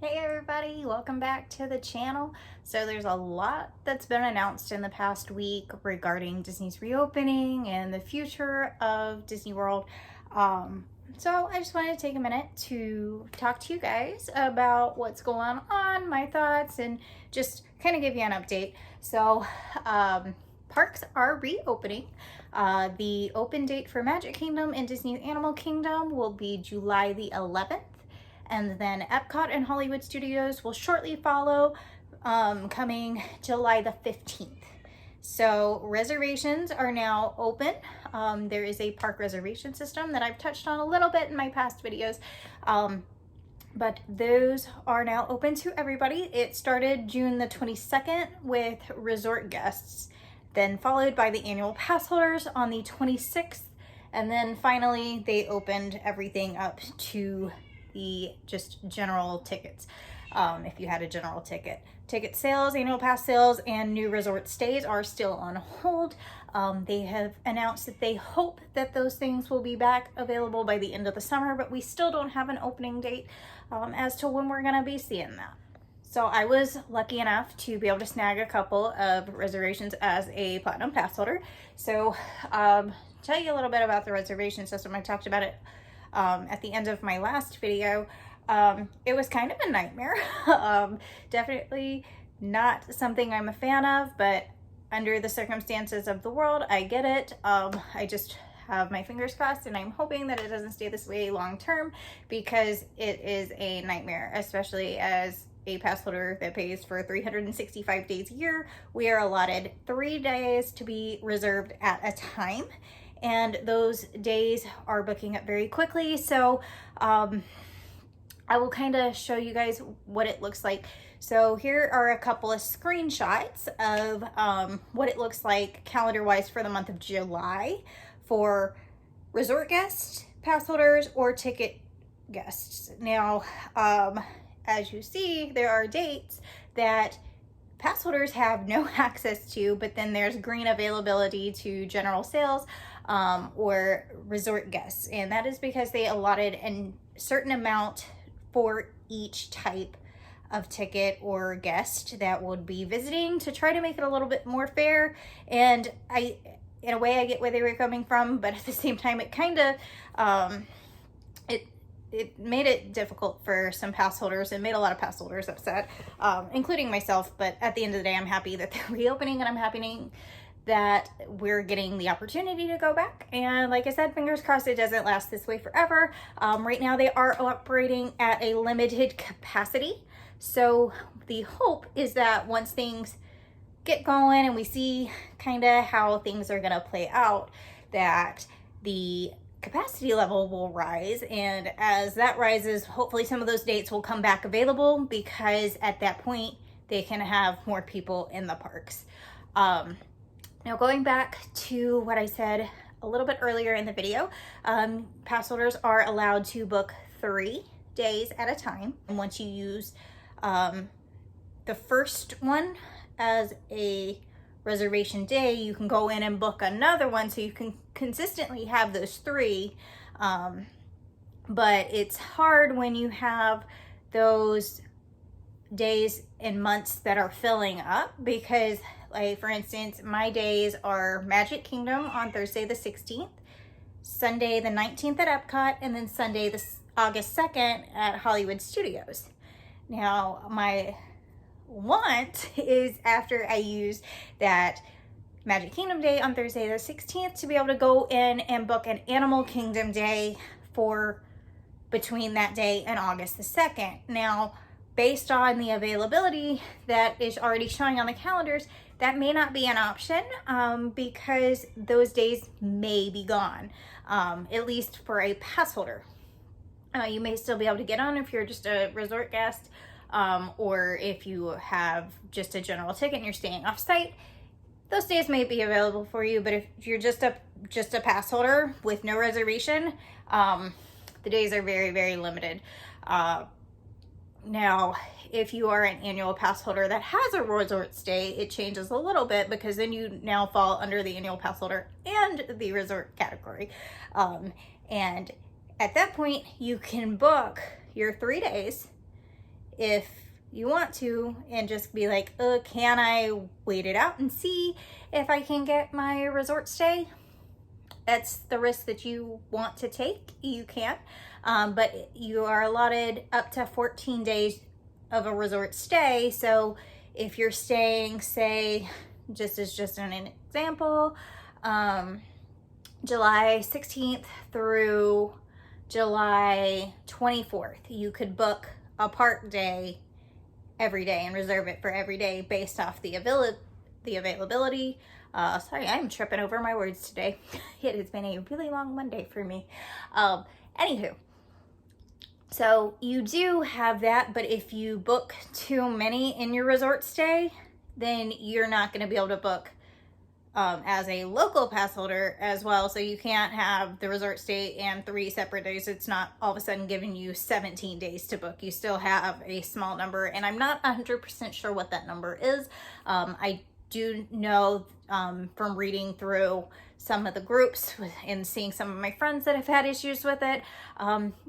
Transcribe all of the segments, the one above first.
Hey everybody, welcome back to the channel. So there's a lot that's been announced in the past week regarding Disney's reopening and the future of Disney World. So I just wanted to take a minute to talk to you guys about what's going on, my thoughts, and just kind of give you an update. So parks are reopening. The open date for Magic Kingdom and Disney Animal Kingdom will be July the 11th. And then Epcot and Hollywood Studios will shortly follow, coming July the 15th. So reservations are now open. There is a park reservation system that I've touched on a little bit in my past videos. But those are now open to everybody. It started June the 22nd with resort guests, then followed by the annual pass holders on the 26th. And then finally they opened everything up to the just general tickets. If you had a general ticket. Ticket sales, annual pass sales, and new resort stays are still on hold. They have announced that they hope that those things will be back available by the end of the summer, but we still don't have an opening date as to when we're gonna be seeing that. So I was lucky enough to be able to snag a couple of reservations as a Platinum Pass holder. So tell you a little bit about the reservation system. I talked about it at the end of my last video. It was kind of a nightmare. Definitely not something I'm a fan of, but under the circumstances of the world, I get it. I just have my fingers crossed, and I'm hoping that it doesn't stay this way long term, because it is a nightmare, especially as a pass holder that pays for 365 days a year. We are allotted 3 days to be reserved at a time, and those days are booking up very quickly. So I will kind of show you guys what it looks like. So here are a couple of screenshots of what it looks like calendar wise for the month of July for resort guests, pass holders, or ticket guests. Now, as you see, there are dates that pass holders have no access to, but then there's green availability to general sales or resort guests. And that is because they allotted a certain amount for each type of ticket or guest that would be visiting, to try to make it a little bit more fair. And in a way, I get where they were coming from, but at the same time, it kind of, it made it difficult for some pass holders. It made a lot of pass holders upset, including myself. But at the end of the day, I'm happy that they're reopening, and I'm happy that we're getting the opportunity to go back. And like I said, fingers crossed it doesn't last this way forever. Right now they are operating at a limited capacity. So the hope is that once things get going and we see kind of how things are gonna play out, that the capacity level will rise, and as that rises, hopefully some of those dates will come back available, because at that point they can have more people in the parks. Now going back to what I said a little bit earlier in the video, pass holders are allowed to book 3 days at a time. And once you use the first one as a reservation day, you can go in and book another one, so you can consistently have those 3. But it's hard when you have those days and months that are filling up, because like for instance, my days are Magic Kingdom on Thursday the 16th, Sunday the 19th at Epcot, and then Sunday the August 2nd at Hollywood Studios. Now my want is, after I use that Magic Kingdom day on Thursday the 16th, to be able to go in and book an Animal Kingdom day for between that day and August the 2nd. Now, based on the availability that is already showing on the calendars, that may not be an option, because those days may be gone, at least for a pass holder. You may still be able to get on if you're just a resort guest, or if you have just a general ticket and you're staying off site. Those days may be available for you, but if you're just a pass holder with no reservation, the days are very, very limited. Now, if you are an annual pass holder that has a resort stay, it changes a little bit, because then you now fall under the annual pass holder and the resort category. And at that point, you can book your 3 days if you want to, and just be like, can I wait it out and see if I can get my resort stay? That's the risk that you want to take. You can, but you are allotted up to 14 days of a resort stay. So if you're staying, say, just an example, July 16th through July 24th, you could book a park day every day and reserve it for every day based off the availability. Sorry, I'm tripping over my words today. It has been a really long Monday for me. Anywho, so you do have that, but if you book too many in your resort stay, then you're not going to be able to book as a local pass holder as well. So you can't have the resort stay and 3 separate days. It's not all of a sudden giving you 17 days to book. You still have a small number, and I'm not 100% sure what that number is. I do know from reading through some of the groups and seeing some of my friends that have had issues with it,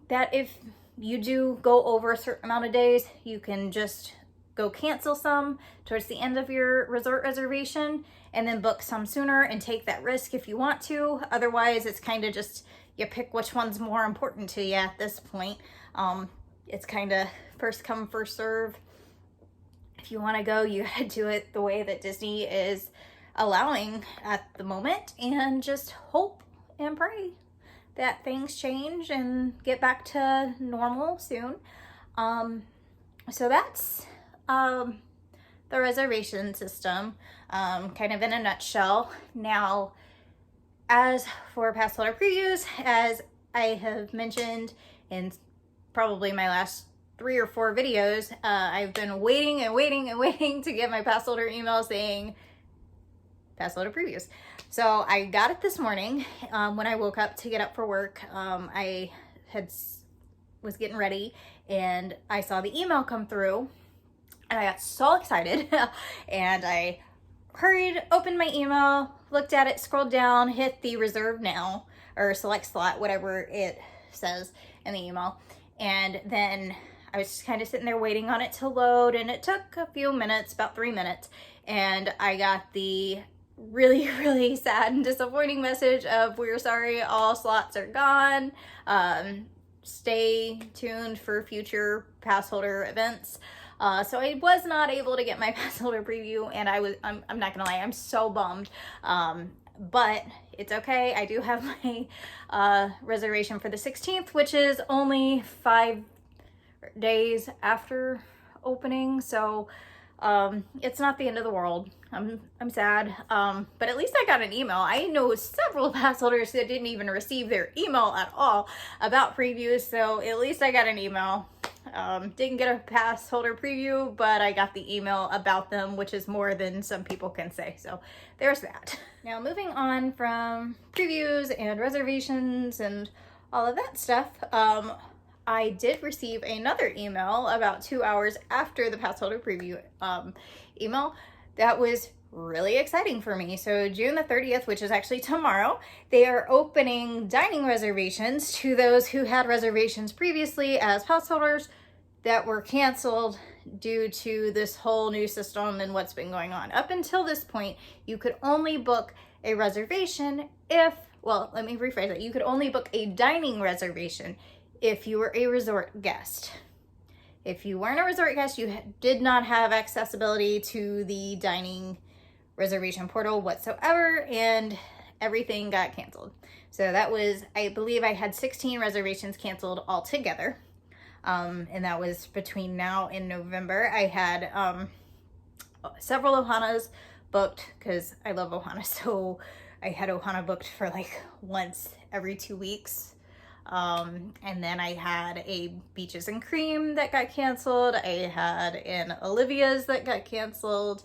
that if you do go over a certain amount of days, you can just go cancel some towards the end of your resort reservation and then book some sooner and take that risk if you want to. Otherwise, it's kind of just, you pick which one's more important to you at this point. It's kind of first come, first serve. If you want to go, you gotta do it the way that Disney is allowing at the moment, and just hope and pray that things change and get back to normal soon. So that's the reservation system, kind of in a nutshell. Now, as for pass holder previews, as I have mentioned in probably my last 3 or 4 videos, I've been waiting to get my pass holder email saying pass holder previews. So I got it this morning when I woke up to get up for work. I was getting ready and I saw the email come through, and I got so excited and I hurried, opened my email, looked at it, scrolled down, hit the reserve now or select slot, whatever it says in the email. And then I was just kind of sitting there waiting on it to load, and it took a few minutes, about 3 minutes, and I got the really, really sad and disappointing message of, we're sorry, all slots are gone. Stay tuned for future pass holder events. So I was not able to get my pass holder preview, and I'm not gonna lie, I'm so bummed. But it's okay. I do have my reservation for the 16th, which is only 5 days after opening, so it's not the end of the world. I'm sad, but at least I got an email. I know several pass holders that didn't even receive their email at all about previews, so at least I got an email. Didn't get a pass holder preview, but I got the email about them, which is more than some people can say. So there's that. Now, moving on from previews and reservations and all of that stuff, I did receive another email about 2 hours after the pass holder preview email that was really exciting for me. So June the 30th, which is actually tomorrow, they are opening dining reservations to those who had reservations previously as pass holders that were canceled due to this whole new system and what's been going on. Up until this point, you could only book a reservation if, well, let me rephrase it. You could only book a dining reservation if you were a resort guest. If you weren't a resort guest, you did not have accessibility to the dining reservation portal whatsoever, and everything got canceled. So that was, I believe I had 16 reservations canceled altogether. And that was between now and November. I had several Ohanas booked because I love Ohana. So I had Ohana booked for like once every 2 weeks. And then I had a Beaches and Cream that got canceled. I had an Olivia's that got canceled.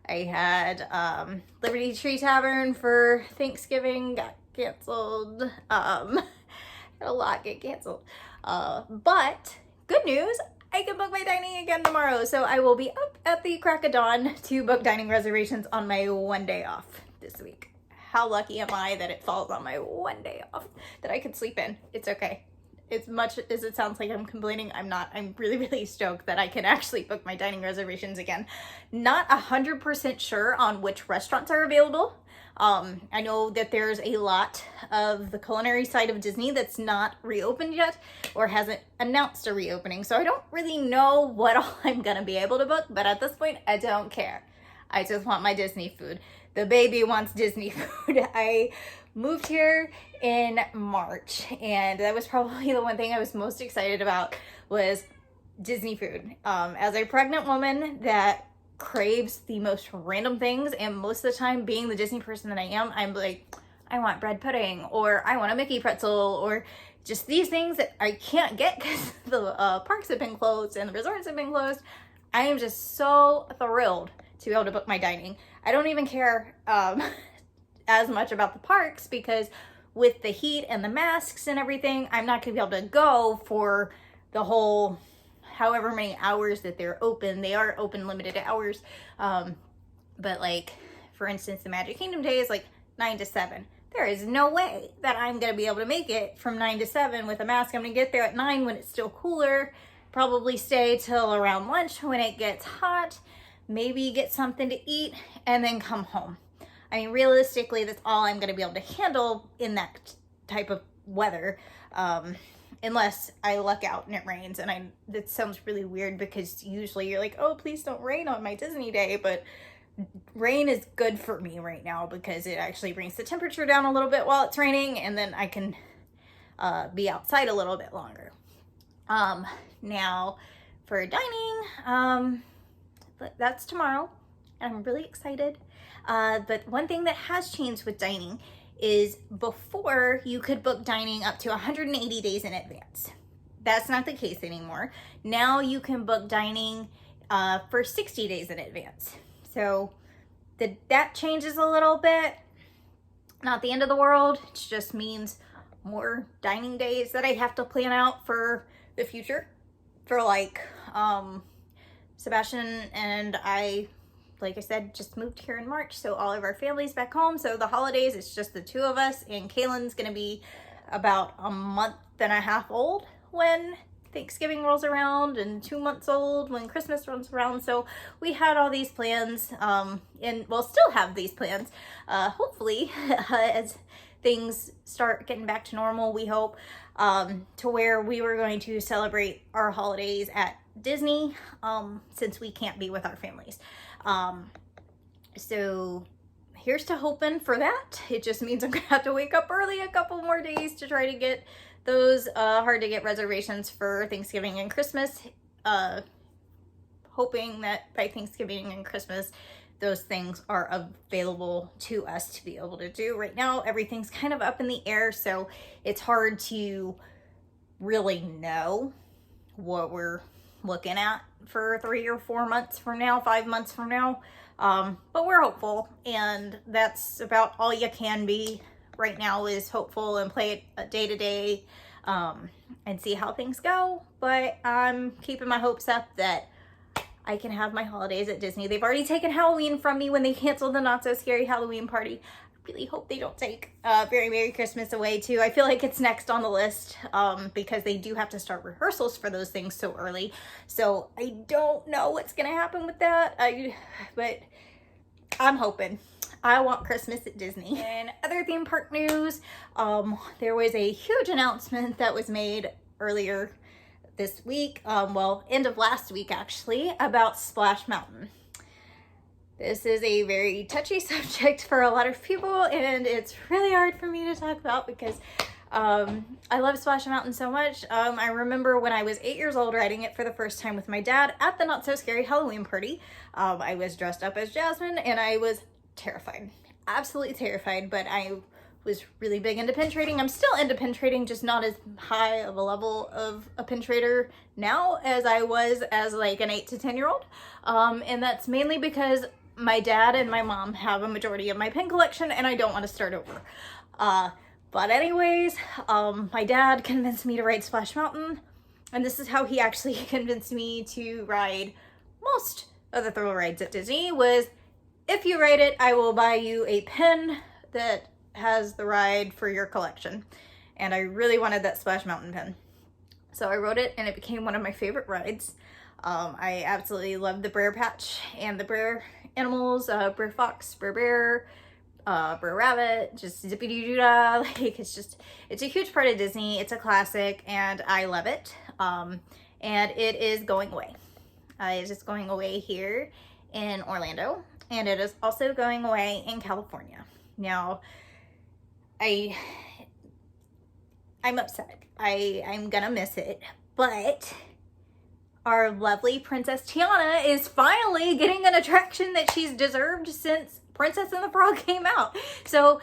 I had Liberty Tree Tavern for Thanksgiving got canceled. Had a lot get canceled. But good news, I can book my dining again tomorrow. So I will be up at the crack of dawn to book dining reservations on my 1 day off this week. How lucky am I that it falls on my 1 day off that I could sleep in? It's okay. as much as it sounds like I'm complaining, I'm not. I'm really, really stoked that I can actually book my dining reservations again. Not 100% sure on which restaurants are available. I know that there's a lot of the culinary side of Disney that's not reopened yet or hasn't announced a reopening. So I don't really know what all I'm gonna be able to book, but at this point, I don't care. I just want my Disney food. The baby wants Disney food. I moved here in March, and that was probably the one thing I was most excited about was Disney food. As a pregnant woman that craves the most random things, and most of the time being the Disney person that I am, I'm like, I want bread pudding, or I want a Mickey pretzel, or just these things that I can't get because the parks have been closed and the resorts have been closed. I am just so thrilled to be able to book my dining. I don't even care as much about the parks because with the heat and the masks and everything, I'm not gonna be able to go for the whole however many hours that they're open. They are open limited hours. But like, for instance, the Magic Kingdom day is like 9 to 7. There is no way that I'm gonna be able to make it from 9 to 7 with a mask. I'm gonna get there at 9 when it's still cooler, probably stay till around lunch when it gets hot, maybe get something to eat, and then come home. I mean, realistically, that's all I'm going to be able to handle in that type of weather, unless I luck out and it rains. And that sounds really weird because usually you're like, oh, please don't rain on my Disney day, but rain is good for me right now because it actually brings the temperature down a little bit while it's raining, and then I can be outside a little bit longer. Now, for dining, but that's tomorrow. I'm really excited. But one thing that has changed with dining is before you could book dining up to 180 days in advance. That's not the case anymore. Now you can book dining for 60 days in advance. So that changes a little bit. Not the end of the world. It just means more dining days that I have to plan out for the future. For like, Sebastian and I, like I said, just moved here in March, so all of our family's back home. So the holidays, it's just the two of us, and Kaylin's gonna be about a month and a half old when Thanksgiving rolls around, and 2 months old when Christmas rolls around. So we had all these plans, and we'll still have these plans, hopefully, as things start getting back to normal, we hope, to where we were going to celebrate our holidays at Disney, since we can't be with our families. So here's to hoping for that. It just means I'm gonna have to wake up early a couple more days to try to get those hard to get reservations for Thanksgiving and Christmas. Hoping that by Thanksgiving and Christmas those things are available to us to be able to do. Right now everything's kind of up in the air, so it's hard to really know what we're looking at for 3 or 4 months from now, 5 months from now. But we're hopeful, and that's about all you can be right now, is hopeful and play it day to day, and see how things go. But I'm keeping my hopes up that I can have my holidays at Disney. They've already taken Halloween from me when they canceled the Not So Scary Halloween party. I really hope they don't take Very Merry Christmas away too. I feel like it's next on the list, because they do have to start rehearsals for those things so early. So I don't know what's gonna happen with that. But I'm hoping. I want Christmas at Disney. And other theme park news, there was a huge announcement that was made earlier this week, well, end of last week actually, about Splash Mountain. This is a very touchy subject for a lot of people, and it's really hard for me to talk about because I love Splash Mountain so much. I remember when I was 8 years old riding it for the first time with my dad at the Not So Scary Halloween party. I was dressed up as Jasmine, and I was terrified, absolutely terrified, but I was really big into pin trading. I'm still into pin trading, just not as high of a level of a pin trader now as I was as like an 8 to 10 year old. And that's mainly because my dad and my mom have a majority of my pin collection, and I don't want to start over. But anyways, my dad convinced me to ride Splash Mountain, and this is how he actually convinced me to ride most of the thrill rides at Disney, was, if you ride it, I will buy you a pin that has the ride for your collection. And I really wanted that Splash Mountain pin. So I rode it and it became one of my favorite rides. I absolutely love the Brer Patch and the Brer animals, Brer Fox, Brer Bear, Brer Rabbit, just Zippity-Doo-Dah. Like, it's a huge part of Disney. It's a classic and I love it. And it is going away. It's just going away here in Orlando, and it is also going away in California. Now, I'm upset. I'm gonna miss it, but our lovely Princess Tiana is finally getting an attraction that she's deserved since Princess and the Frog came out. So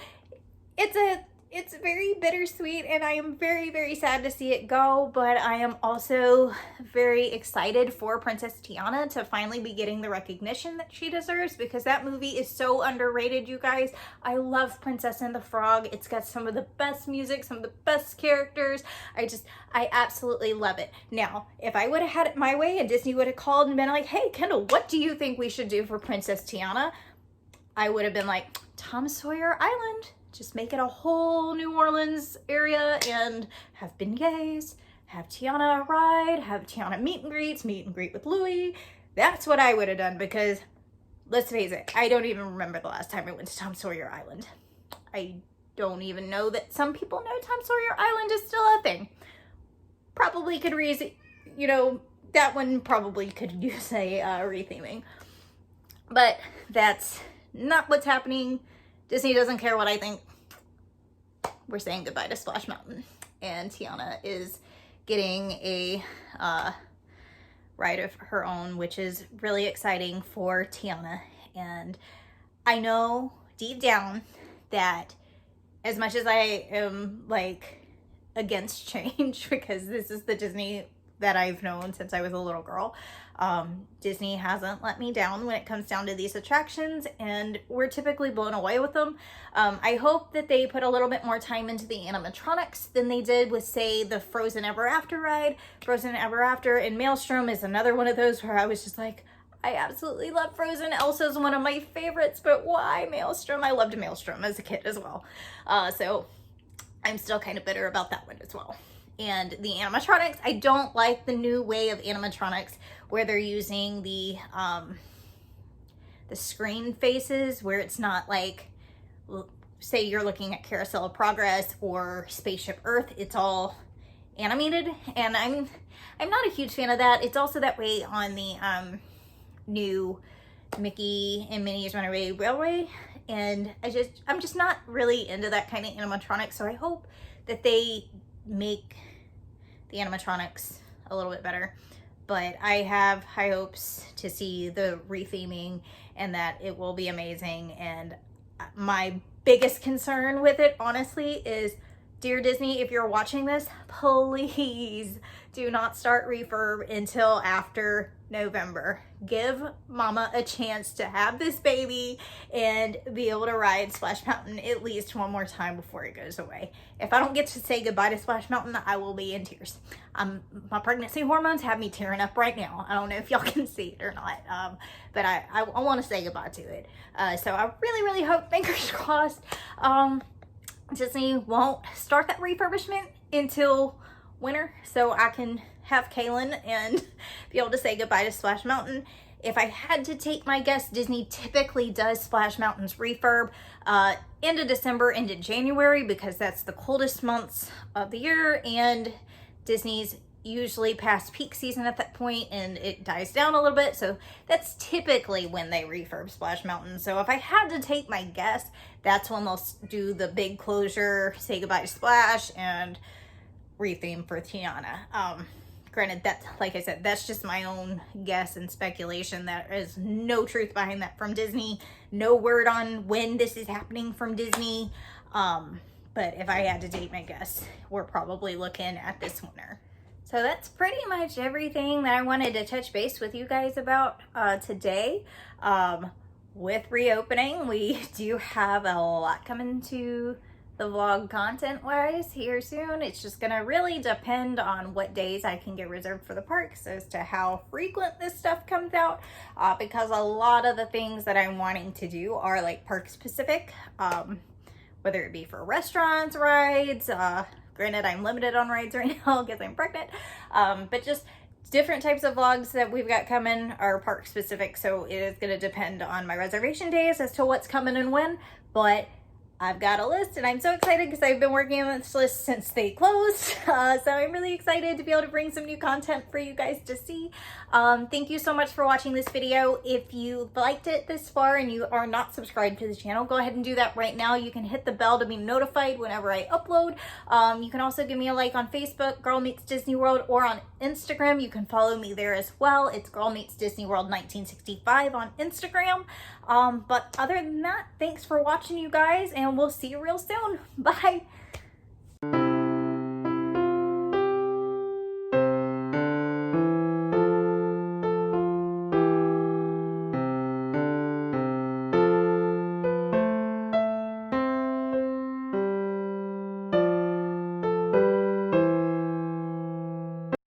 it's very bittersweet, and I am very, very sad to see it go, but I am also very excited for Princess Tiana to finally be getting the recognition that she deserves, because that movie is so underrated, you guys. I love Princess and the Frog. It's got some of the best music, some of the best characters. I absolutely love it. Now, if I would have had it my way and Disney would have called and been like, hey, Kendall, what do you think we should do for Princess Tiana? I would have been like, Tom Sawyer Island. Just make it a whole New Orleans area and have beignets, have Tiana ride, have Tiana meet and greet with Louis. That's what I would have done, because let's face it, I don't even remember the last time I went to Tom Sawyer Island. I don't even know that some people know Tom Sawyer Island is still a thing. Probably could that one probably could use a retheming. But that's not what's happening. Disney doesn't care what I think. We're saying goodbye to Splash Mountain, and Tiana is getting a ride of her own, which is really exciting for Tiana. And I know deep down that as much as I am like against change, because this is the Disney that I've known since I was a little girl, Disney hasn't let me down when it comes down to these attractions, and we're typically blown away with them. I hope that they put a little bit more time into the animatronics than they did with, say, the Frozen Ever After ride. Frozen Ever After and Maelstrom is another one of those where I was just like, I absolutely love Frozen. Elsa's one of my favorites, but why Maelstrom? I loved Maelstrom as a kid as well. So I'm still kind of bitter about that one as well. And the animatronics, I don't like the new way of animatronics where they're using the screen faces, where it's not like, say you're looking at Carousel of Progress or Spaceship Earth, it's all animated, and I'm not a huge fan of that. It's also that way on the new Mickey and Minnie's Runaway Railway, and I'm just not really into that kind of animatronic. So I hope that they make the animatronics a little bit better, but I have high hopes to see the retheming and that it will be amazing. And my biggest concern with it, honestly, is, dear Disney, if you're watching this, please do not start refurb until after November. Give Mama a chance to have this baby and be able to ride Splash Mountain at least one more time before it goes away. If I don't get to say goodbye to Splash Mountain, I will be in tears. My pregnancy hormones have me tearing up right now. I don't know if y'all can see it or not, but I want to say goodbye to it. So I really, really hope, fingers crossed, Disney won't start that refurbishment until winter, so I can have Kaylin and be able to say goodbye to Splash Mountain. If I had to take my guess, Disney typically does Splash Mountain's refurb end of December, into January, because that's the coldest months of the year, and Disney's usually past peak season at that point and it dies down a little bit. So that's typically when they refurb Splash Mountain. So if I had to take my guess, that's when they'll do the big closure, say goodbye to Splash, and retheme for Tiana. Granted, that's, like I said, that's just my own guess and speculation. There is no truth behind that from Disney. No word on when this is happening from Disney. But if I had to date my guess, we're probably looking at this winter. So that's pretty much everything that I wanted to touch base with you guys about today. With reopening, we do have a lot coming to the vlog content-wise here soon. It's just gonna really depend on what days I can get reserved for the parks as to how frequent this stuff comes out, because a lot of the things that I'm wanting to do are like park specific, whether it be for restaurants, rides, Granted, I'm limited on rides right now because I'm pregnant, but just different types of vlogs that we've got coming are park specific, so it is going to depend on my reservation days as to what's coming and when, but I've got a list and I'm so excited because I've been working on this list since they closed. So I'm really excited to be able to bring some new content for you guys to see. Thank you so much for watching this video. If you liked it this far and you are not subscribed to the channel, go ahead and do that right now. You can hit the bell to be notified whenever I upload. You can also give me a like on Facebook, Girl Meets Disney World, or on Instagram. You can follow me there as well. It's Girl Meets Disney World 1965 on Instagram. But other than that, thanks for watching, you guys, and we'll see you real soon. Bye.